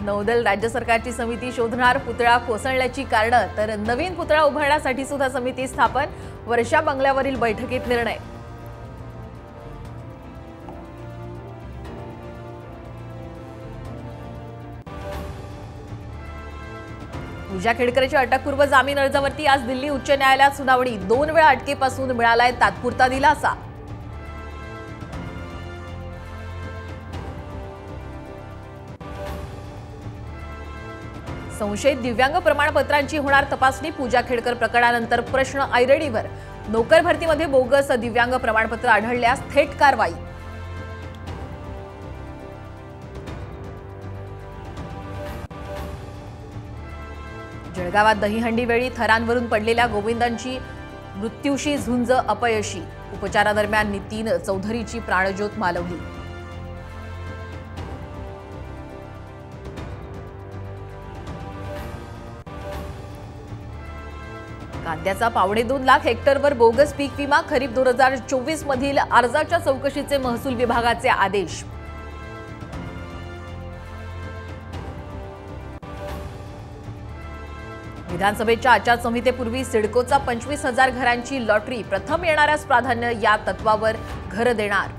नौदल राज्य सरकारची समिती शोधणार पुतळा कोसळण्याची कारणं, तर नवीन पुतळा उभारण्यासाठी सुद्धा समिती स्थापन। वर्षा बंगल्यावरील बैठकीत निर्णय। पूजा खेडकरच्या अटकपूर्व जामीन अर्जावरती आज दिल्ली उच्च न्यायालयात सुनावणी। 2 वेळा अटकेपासून मिळालाय तात्पुरता दिलासा। संशयित दिव्यांग प्रमाणपत्रांची होणार तपासणी। पूजा खेडकर प्रकरणानंतर प्रश्न ऐरणीवर। नोकर भरतीमध्ये बोगस दिव्यांग प्रमाणपत्र आढळल्यास थेट कारवाई। जळगावात दहीहंडी वेळी थरांवरून पडलेल्या गोविंदांची मृत्यूशी झुंज अपयशी। उपचारादरम्यान नितीन चौधरीची प्राणज्योत मालवली। कांद्याचा 2.25 लाख हेक्टरवर बोगस पीक विमा। खरीप 2024 मधील अर्जाच्या चौकशीचे महसूल विभागाचे आदेश। विधानसभेच्या आचारसंहितेपूर्वी सिडकोचा 25,000 घरांची लॉटरी। प्रथम येणाऱ्यास प्राधान्य या तत्वावर घर देणार।